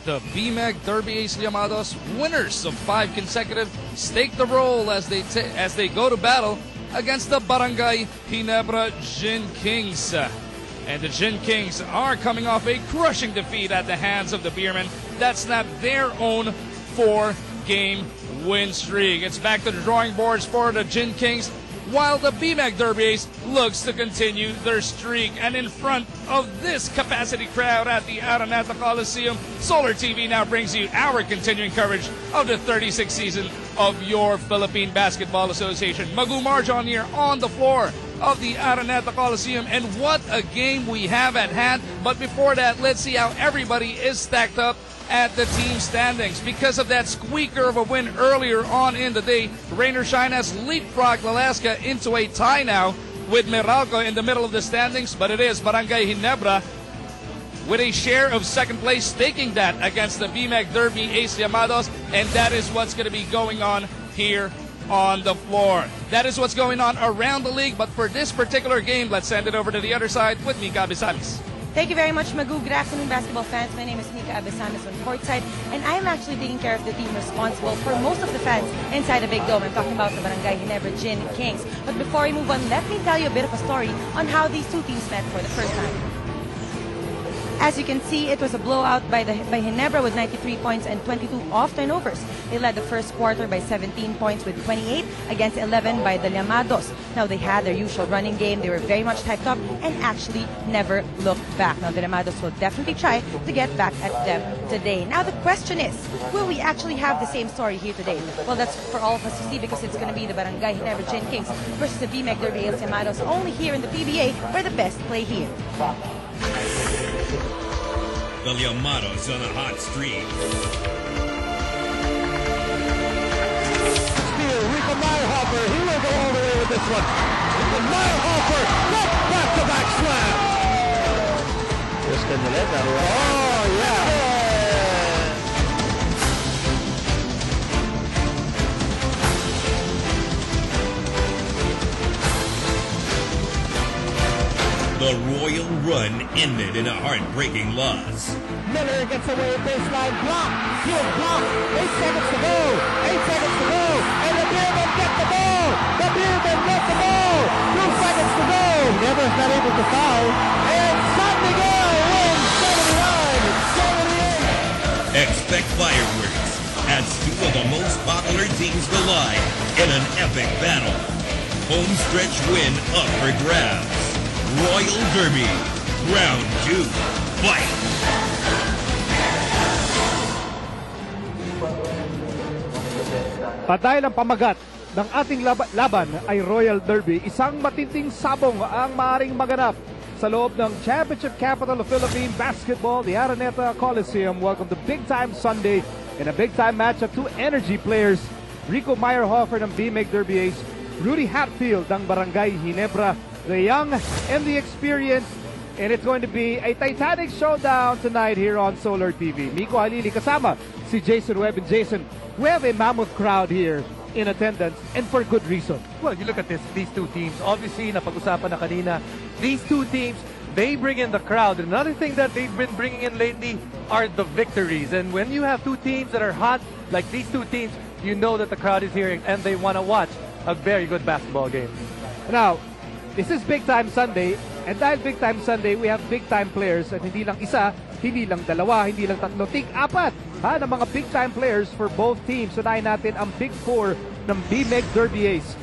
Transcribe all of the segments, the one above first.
The BMEG Derby Ace Llamados, winners of 5 consecutive, stake the role as they go to battle against the Barangay Ginebra Gin Kings. And the Gin Kings are coming off a crushing defeat at the hands of the Beermen that snapped their own 4-game win streak. It's back to the drawing boards for the Gin Kings, while the BMEG Derby Ace looks to continue their streak. And in front of this capacity crowd at the Araneta Coliseum, Solar TV now brings you our continuing coverage of the 36th season of your Philippine Basketball Association. Magu Marjon here on the floor of the Araneta Coliseum, and what a game we have at hand. But before that, let's see how everybody is stacked up at the team standings. Because of that squeaker of a win earlier on in the day, Rain or Shine has leapfrogged Alaska into a tie now with Meralco in the middle of the standings, but it is Barangay Ginebra with a share of second place, staking that against the BMEG Derby Ace Llamados, and that is what's going to be going on here on the floor. That is what's going on around the league, but for this particular game, let's send it over to the other side with Mika Abisamis. Thank you very much, Magu. Good afternoon, basketball fans. My name is Mika Abisamis on courtside, and I'm actually taking care of the team responsible for most of the fans inside the Big Dome. I'm talking about the Barangay Ginebra Gin Kings. But before I move on, let me tell you a bit of a story on how these two teams met for the first time. As you can see, it was a blowout by Ginebra with 93 points and 22 off turnovers. They led the first quarter by 17 points with 28 against 11 by the Llamados. Now, they had their usual running game. They were very much typed up and actually never looked back. Now, the Llamados will definitely try to get back at them today. Now, the question is, will we actually have the same story here today? Well, that's for all of us to see, because it's going to be the Barangay Ginebra Gin Kings versus the BMEG Derby Ace Llamados, only here in the PBA, where the best play here. The Llamados on a hot streak. Steal, Rico Meyerhofer, he will go all the way with this one. Rico Meyerhofer, not back-to-back slam. Oh, yeah. The Royal run ended in a heartbreaking loss. Miller gets away, baseline block. He'll block. 8 seconds to go. 8 seconds to go. And the Beermen get the ball. The Beermen get the ball. 2 seconds to go. Never's not able to foul. And San Miguel wins 79-78. Expect fireworks as two of the most popular teams collide in an epic battle. Home stretch win up for grabs. Royal Derby, Round 2, fight! At dahil ang pamagat ng ating laban ay Royal Derby, isang matinding sabong ang maaaring maganap sa loob ng Championship Capital of Philippine Basketball, the Araneta Coliseum. Welcome to Big Time Sunday in a big time matchup. Two energy players, Rico Meyerhofer ng BMEG Derby Ace, Rudy Hatfield ng Barangay Ginebra, the young and the experienced, and it's going to be a titanic showdown tonight here on Solar TV. Miko Halili kasama si Jason Webb. And Jason, we have a mammoth crowd here in attendance, and for good reason. Well, you look at these two teams. Obviously, napag-usapan na kanina, these two teams, they bring in the crowd. Another thing that they've been bringing in lately are the victories. And when you have two teams that are hot, like these two teams, you know that the crowd is here and they want to watch a very good basketball game. Now, this is Big Time Sunday, and dahil Big Time Sunday, we have big time players, at hindi lang isa, hindi lang dalawa, hindi lang tatlo, tig-apat ng mga big time players for both teams. Unahin natin ang Big Four ng BMEG Derby Ace.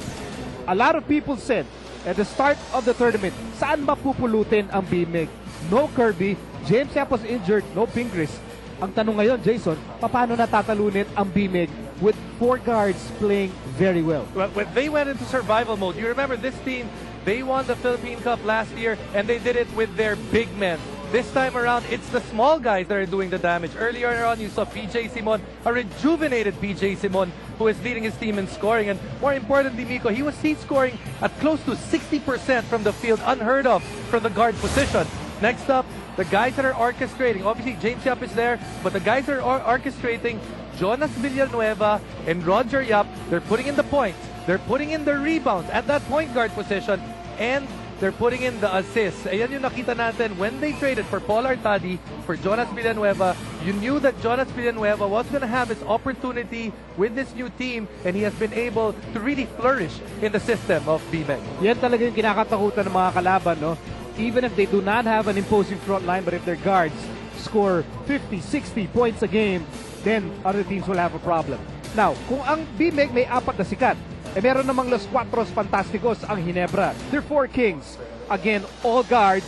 A lot of people said at the start of the tournament, saan ba pupulutin ang BMEG? No Kirby, James Yap was injured, no Pingris. Ang tanong ngayon, Jason, paano natatalunin ang BMEG with 4 guards playing very well? Well, when they went into survival mode, you remember this team, they won the Philippine Cup last year, and they did it with their big men. This time around, it's the small guys that are doing the damage. Earlier on, you saw PJ Simon, a rejuvenated PJ Simon, who is leading his team in scoring. And more importantly, Miko, he's scoring at close to 60% from the field, unheard of from the guard position. Next up, the guys that are orchestrating. Obviously, James Yap is there, but the guys that are orchestrating, Jonas Villanueva and Roger Yap, they're putting in the points. They're putting in the rebounds at that point guard position, and they're putting in the assists. Ayan yung nakita natin when they traded for Paul Artadi, for Jonas Villanueva. You knew that Jonas Villanueva was going to have his opportunity with this new team, and he has been able to really flourish in the system of BMEG. Yan talaga yung kinakatakutan ng mga kalaban, no? Even if they do not have an imposing front line, but if their guards score 50, 60 points a game, then other teams will have a problem. Now, kung ang BMEG may apat na sikat, meron namang Los Cuatros Fantasticos ang Ginebra. They're 4 kings. Again, all guards.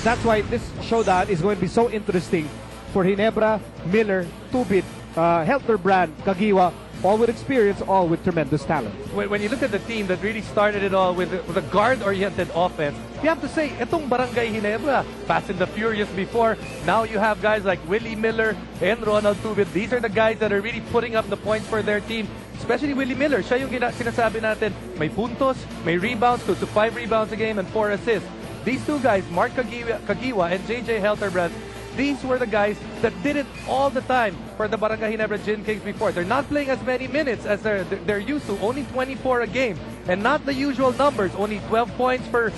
That's why this showdown is going to be so interesting for Ginebra, Miller, Tubit, Helterbrand, Kagiwa, all with experience, all with tremendous talent. When you look at the team that really started it all with a guard-oriented offense, you have to say, itong Barangay Ginebra, Fast and the Furious before, now you have guys like Willie Miller and Ronald Tubit. These are the guys that are really putting up the points for their team. Especially Willie Miller, siya yung sinasabi natin, may puntos, may rebounds, close to 5 rebounds a game and 4 assists. These two guys, Mark Kagiwa and JJ Helterbrand, these were the guys that did it all the time for the Barangay Ginebra Gin Kings before. They're not playing as many minutes as they're used to, only 24 a game, and not the usual numbers, only 12 points for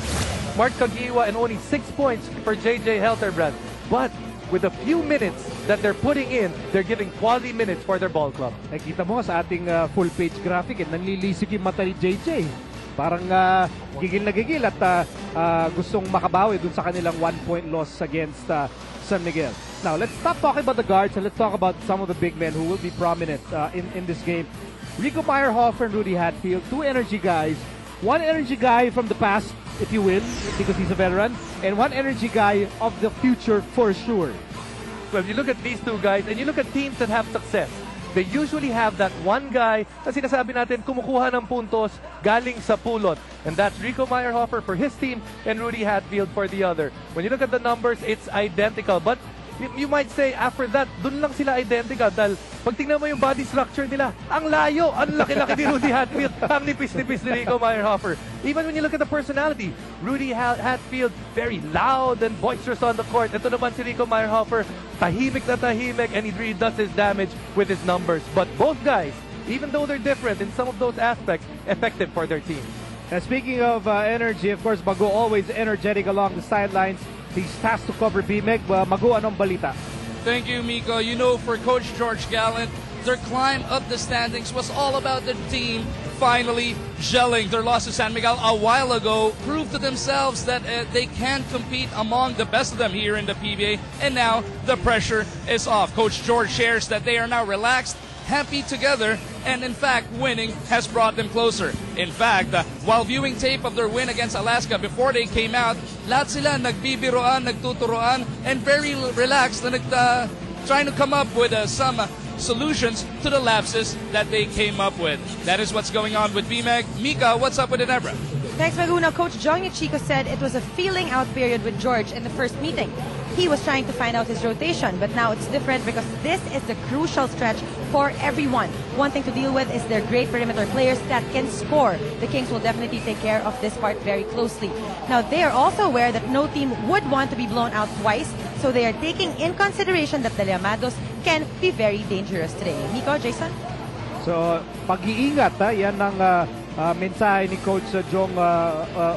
Mark Kagiwa and only 6 points for JJ Helterbrand. But with a few minutes that they're putting in, they're giving quality minutes for their ball club. Nakita mo sa ating full-page graphic, nanlilisik yung mata ni JJ. Parang gigil na gigil at gustong makabawi dun sa kanilang 1-point loss against San Miguel. Now, let's stop talking about the guards and let's talk about some of the big men who will be prominent in this game. Rico Meyerhofer and Rudy Hatfield, 2 energy guys. 1 energy guy from the past, if you will, because he's a veteran, and 1 energy guy of the future for sure. Well, you look at these two guys and you look at teams that have success, they usually have that one guy na sinasabi natin kumukuha ng puntos galing sa pulot. And that's Rico Meyerhofer for his team and Rudy Hatfield for the other. When you look at the numbers, it's identical. But you might say after that, dun lang sila identical dahil pag tingnan mo yung body structure nila, ang layo, ang laki-laki ni Rudy Hatfield, ang nipis-nipis ni Rico Meyerhofer. Even when you look at the personality, Rudy Hatfield, very loud and boisterous on the court. Ito naman si Rico Meyerhofer, tahimik na tahimik, and he really does his damage with his numbers. But both guys, even though they're different in some of those aspects, effective for their team. And speaking of energy, of course, Mago always energetic along the sidelines. He's tasked to cover BMEG. Mago, anong balita? Thank you, Miko. You know, for Coach George Gallant, their climb up the standings was all about the team finally gelling. Their loss to San Miguel a while ago proved to themselves that they can compete among the best of them here in the PBA, and now the pressure is off. Coach George shares that they are now relaxed, happy together, and in fact, winning has brought them closer. In fact, while viewing tape of their win against Alaska before they came out, lahat sila nagbibiroan, nagtuturoan, and very relaxed na trying to come up with some solutions to the lapses that they came up with. That is what's going on with BMEG. Mika, what's up with Ginebra? Thanks, Maguna. Coach John Chico said it was a feeling out period with George in the first meeting. He was trying to find out his rotation, but now it's different because this is the crucial stretch for everyone. One thing to deal with is their great perimeter players that can score. The Kings will definitely take care of this part very closely. Now, they are also aware that no team would want to be blown out twice, so they are taking in consideration that the Llamados can be very dangerous today. Nico, Jason? So, pag-iingat, yan ang mensahe ni Coach Jong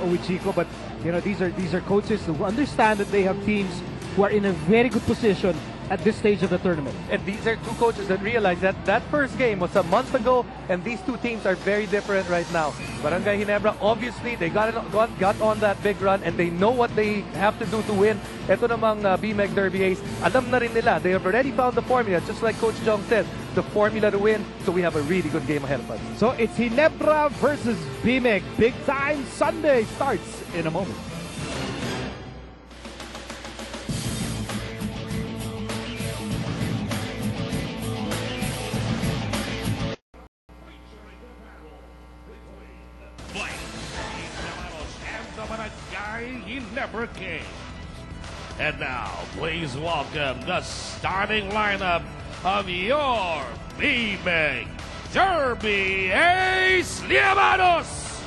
Uichico. But, you know, these are coaches who understand that they have teams who are in a very good position at this stage of the tournament. And these are two coaches that realize that that first game was a month ago, and these two teams are very different right now. Barangay Ginebra, obviously, they got on that big run, and they know what they have to do to win. Ito namang BMEG Derby Ace, alam na rin nila. They have already found the formula, just like Coach Jong said, the formula to win, so we have a really good game ahead of us. So it's Ginebra versus BMEG. Big time Sunday starts in a moment. Ginebra Kings. And now, please welcome the starting lineup of your BMEG Derby Ace Llamados.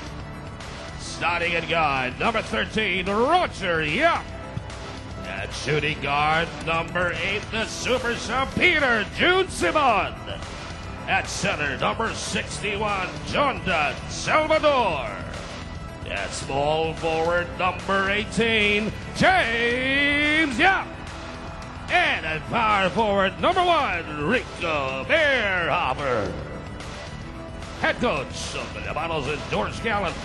Starting at guard, number 13, Roger Yap. At shooting guard, number 8, the super sub Peter June Simon. At center, number 61, Jondan Salvador. At small forward number 18, James Yap. And at power forward number 1, Rico Bearhopper. Head coach of the Llamados is George Gallant.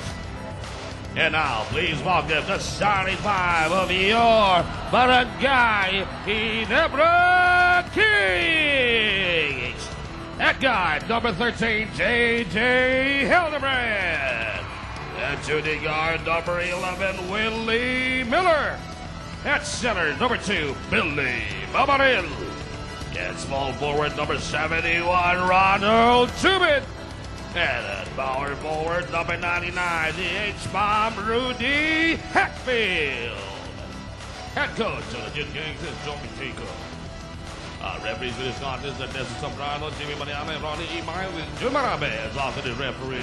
And now, please welcome the starting 5 of your Barangay Ginebra Kings. At guard, number 13, J.J. Hildebrand. At shooting guard, number 11, Willie Miller. At center, number 2, Billy Mamaril. At small forward, number 71, Ronald Chubin. And at power forward, number 99, the H-Bomb, Rudy Hatfield. Head coach of the Gin Kings is Joey Tico. Referees for this contest are Nestor Soprano, Jimmy Mariana, and Ronnie E. Miles, and Jim Marabe is also the referee.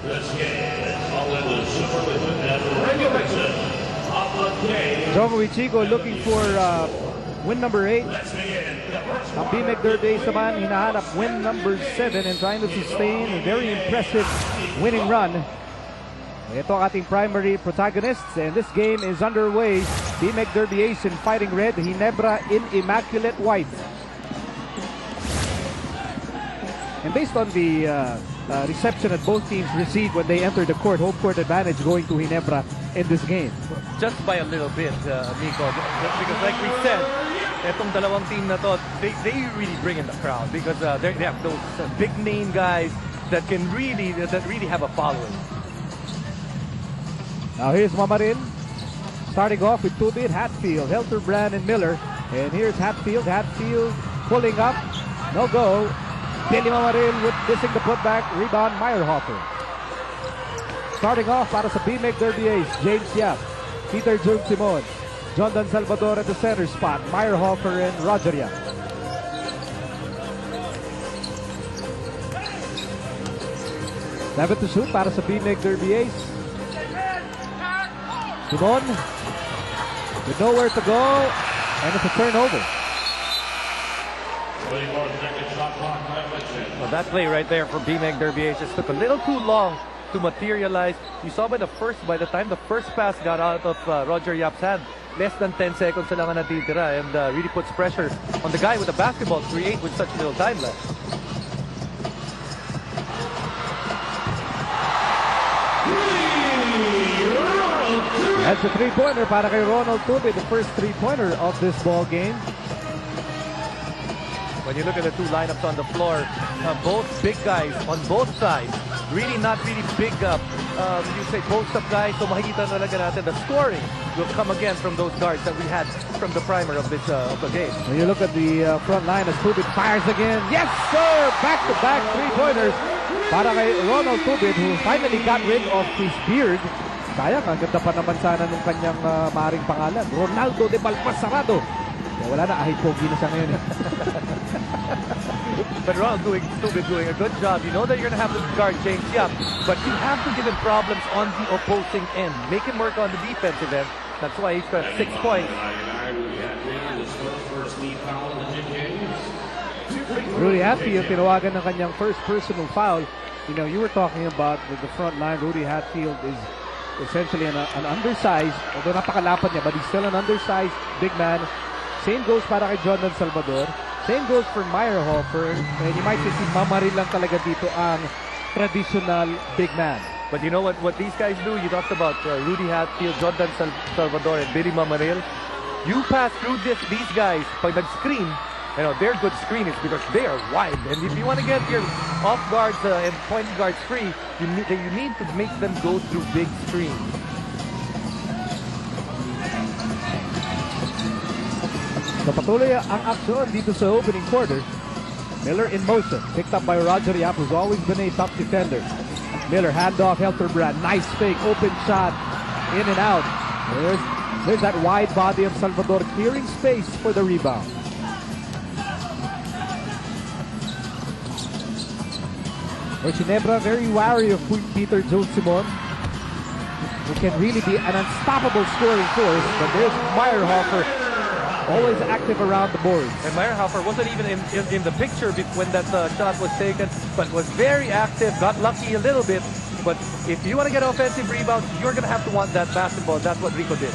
This game is followed the supervision and regulation of the game. Joey Chico looking for win number 8. Ang BMX Derby naman hinahanap win number 7 and trying to sustain a very impressive winning run. Ito ang ating primary protagonists and this game is underway. BMX Derby Ace in fighting red, Ginebra in immaculate white. And based on the reception that both teams received when they entered the court, home court advantage going to Ginebra in this game. Just by a little bit, Nico, because like we said, etong dalawang team na to, they really bring in the crowd because they have those big name guys that really have a following. Now here's Mamarin, starting off with Tubin, Hatfield, Hildebrand, and Miller. And here's Hatfield pulling up, no go. Billy Mamarin with missing the putback, rebound Meyerhofer. Starting off para sa BMX Derby Ace, James Yap, Peter Jung Simon, John Dan Salvador at the center spot, Meyerhofer and Roger Yap. Seven to shoot para sa BMX Derby Ace. Simon with nowhere to go, and it's a turnover. Well, that play right there for BMX Derby Ace just took a little too long to materialize. You saw by the time the first pass got out of Roger Yap's hand, less than 10 seconds lang ang natitira and really puts pressure on the guy with the basketball to create with such little time left. That's a three-pointer para kay Ronald Tubin, the first three-pointer of this ball game. When you look at the two lineups on the floor, both big guys on both sides. Really not really big you say post-up guys, so makikita talaga natin the scoring will come again from those guards that we had from the primer of this of the game. When you look at the front line as Tubin fires again. Yes, sir! Back-to-back three-pointers para kay Ronald Tubin, who finally got rid of his beard. Sayang, ang ganda pa naman sana nung kanyang maring pangalan, Ronaldo de Balpasarado. Wala na, ahit pogi na siya ngayon. But Ronald Tubin doing a good job. You know that you're going to have to guard James Yap, but you have to give him problems on the opposing end. Make him work on the defensive end. That's why he's got 6 points. Rudy Hatfield, tinawagan ng kanyang first personal foul. You know, you were talking about the front line. Rudy Hatfield is essentially an undersized, although napakalapad niya, but he's still an undersized big man. Same goes para kay Jordan Salvador. Same goes for Meyerhofer. And you might say si Mamarin lang talaga dito ang traditional big man. But you know what these guys do? You talked about Rudy Hatfield, Jordan Salvador, and Billy Mamaril. You pass through these guys, pag nag-screen, you know, their good screen is because they are wide. And if you want to get your off guards and point guards free, you need to make them go through big screens. So patuloy ang aksyon dito sa opening quarter. Miller in motion, picked up by Roger Yap, who's always been a top defender. Miller, handoff, Hildebrand, nice fake, open shot, in and out. There's that wide body of Salvador clearing space for the rebound. Ginebra very wary of Peter Jones Simon, who can really be an unstoppable scoring force. But there's Meyerhofer always active around the boards. And Meyerhofer wasn't even in the picture when that shot was taken, but was very active, got lucky a little bit. But if you want to get offensive rebounds, you're going to have to want that basketball. That's what Rico did.